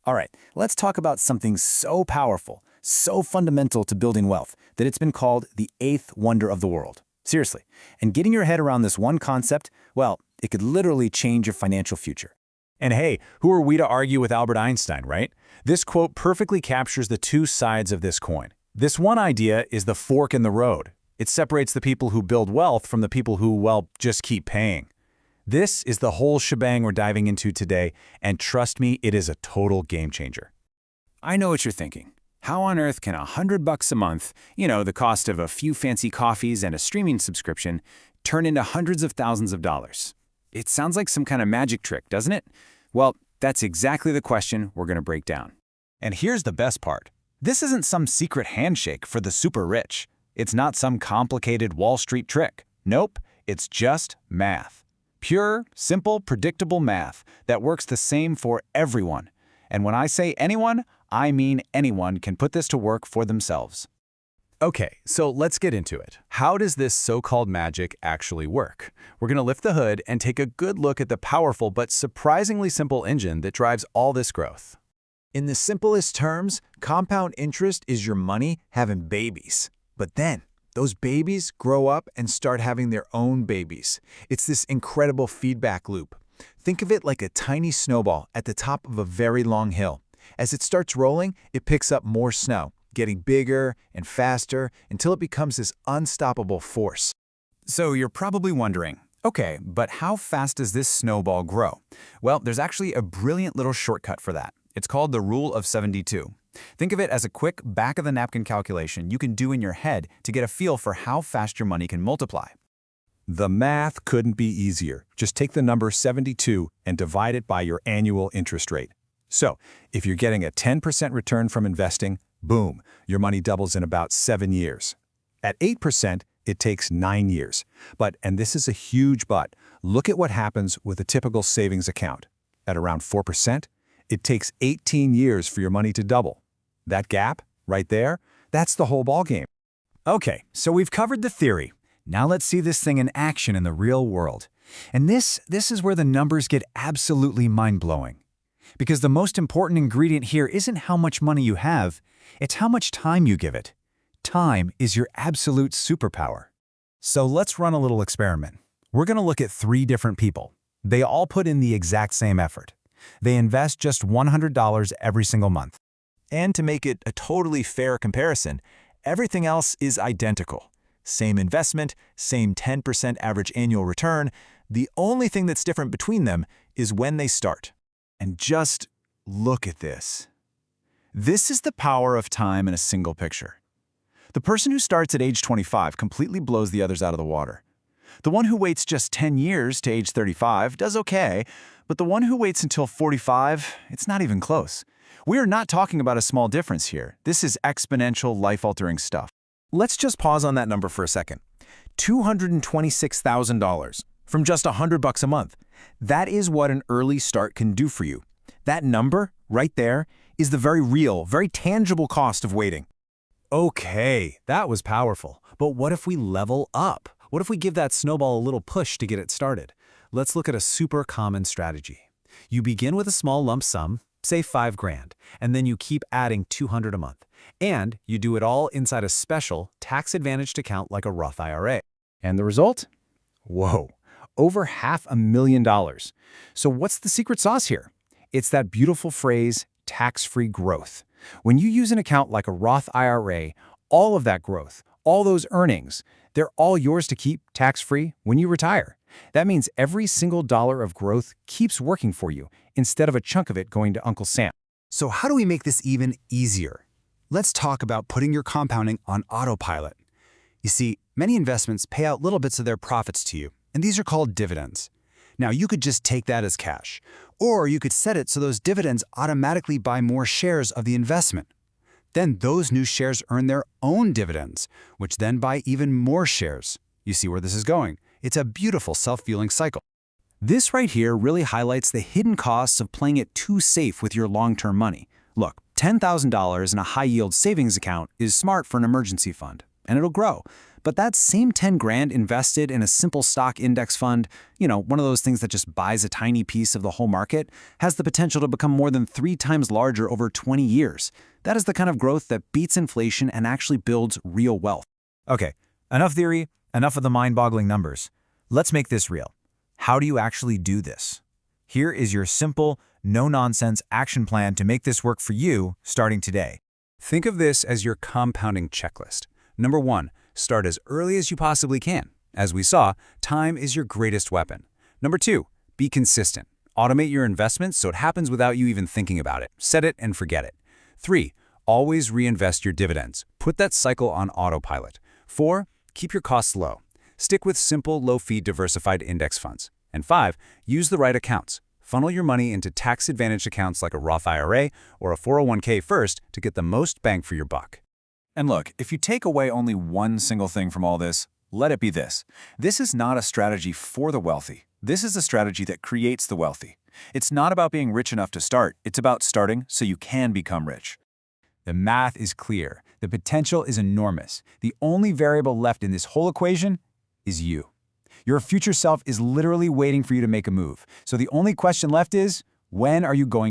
All right, let's talk about something so powerful, so fundamental to building wealth, that it's been called the eighth wonder of the world. Seriously. And getting your head around this one concept, well, it could literally change your financial future. And hey, who are we to argue with Albert Einstein, right? This quote perfectly captures the two sides of this coin. This one idea is the fork in the road. It separates the people who build wealth from the people who, well, just keep paying. This is the whole shebang we're diving into today, and trust me, it is a total game changer. I know what you're thinking. How on earth can $100 a month, the cost of a few fancy coffees and a streaming subscription, turn into hundreds of thousands of dollars? It sounds like some kind of magic trick, doesn't it? Well, that's exactly the question we're going to break down. And here's the best part. This isn't some secret handshake for the super rich. It's not some complicated Wall Street trick. Nope, it's just math. Pure, simple, predictable math that works the same for everyone. And when I say anyone, I mean anyone can put this to work for themselves. Okay, so let's get into it. How does this so-called magic actually work? We're going to lift the hood and take a good look at the powerful but surprisingly simple engine that drives all this growth. In the simplest terms, compound interest is your money having babies. But then, those babies grow up and start having their own babies. It's this incredible feedback loop. Think of it like a tiny snowball at the top of a very long hill. As it starts rolling, it picks up more snow, getting bigger and faster until it becomes this unstoppable force. So you're probably wondering, okay, but how fast does this snowball grow? Well, there's actually a brilliant little shortcut for that. It's called the Rule of 72. Think of it as a quick back-of-the-napkin calculation you can do in your head to get a feel for how fast your money can multiply. The math couldn't be easier. Just take the number 72 and divide it by your annual interest rate. So, if you're getting a 10% return from investing, boom, your money doubles in about 7 years. At 8%, it takes 9 years. But, and this is a huge but, look at what happens with a typical savings account. At around 4%, it takes 18 years for your money to double. That gap, right there, that's the whole ballgame. Okay, so we've covered the theory. Now let's see this thing in action in the real world. And this is where the numbers get absolutely mind-blowing. Because the most important ingredient here isn't how much money you have, it's how much time you give it. Time is your absolute superpower. So let's run a little experiment. We're going to look at 3 different people. They all put in the exact same effort. They invest just $100 every single month. And to make it a totally fair comparison, everything else is identical. Same investment, same 10% average annual return. The only thing that's different between them is when they start. And just look at this. This is the power of time in a single picture. The person who starts at age 25 completely blows the others out of the water. The one who waits just 10 years to age 35 does okay, but the one who waits until 45, it's not even close. We are not talking about a small difference here. This is exponential, life-altering stuff. Let's just pause on that number for a second. $226,000 from just $100 a month. That is what an early start can do for you. That number, right there, is the very real, very tangible cost of waiting. Okay, that was powerful. But what if we level up? What if we give that snowball a little push to get it started? Let's look at a super common strategy. You begin with a small lump sum, say $5,000, and then you keep adding $200 a month. And you do it all inside a special, tax-advantaged account like a Roth IRA. And the result? Whoa, over $500,000. So what's the secret sauce here? It's that beautiful phrase, tax-free growth. When you use an account like a Roth IRA, all of that growth, all those earnings, they're all yours to keep tax-free when you retire. That means every single dollar of growth keeps working for you instead of a chunk of it going to Uncle Sam. So how do we make this even easier? Let's talk about putting your compounding on autopilot. You see, many investments pay out little bits of their profits to you, and these are called dividends. Now, you could just take that as cash, or you could set it so those dividends automatically buy more shares of the investment. Then those new shares earn their own dividends, which then buy even more shares. You see where this is going? It's a beautiful self-fueling cycle. This right here really highlights the hidden costs of playing it too safe with your long-term money. Look, $10,000 in a high-yield savings account is smart for an emergency fund, and it'll grow. But that same 10 grand invested in a simple stock index fund, one of those things that just buys a tiny piece of the whole market, has the potential to become more than 3 times larger over 20 years. That is the kind of growth that beats inflation and actually builds real wealth. Okay, enough theory, enough of the mind-boggling numbers. Let's make this real. How do you actually do this? Here is your simple, no-nonsense action plan to make this work for you starting today. Think of this as your compounding checklist. Number 1, start as early as you possibly can. As we saw, time is your greatest weapon. Number 2, be consistent. Automate your investments so it happens without you even thinking about it. Set it and forget it. 3, always reinvest your dividends. Put that cycle on autopilot. 4, keep your costs low. Stick with simple, low-fee, diversified index funds. And 5, use the right accounts. Funnel your money into tax-advantaged accounts like a Roth IRA or a 401k first to get the most bang for your buck. And look, if you take away only one single thing from all this, let it be this. This is not a strategy for the wealthy. This is a strategy that creates the wealthy. It's not about being rich enough to start. It's about starting so you can become rich. The math is clear. The potential is enormous. The only variable left in this whole equation is you. Your future self is literally waiting for you to make a move. So the only question left is, when are you going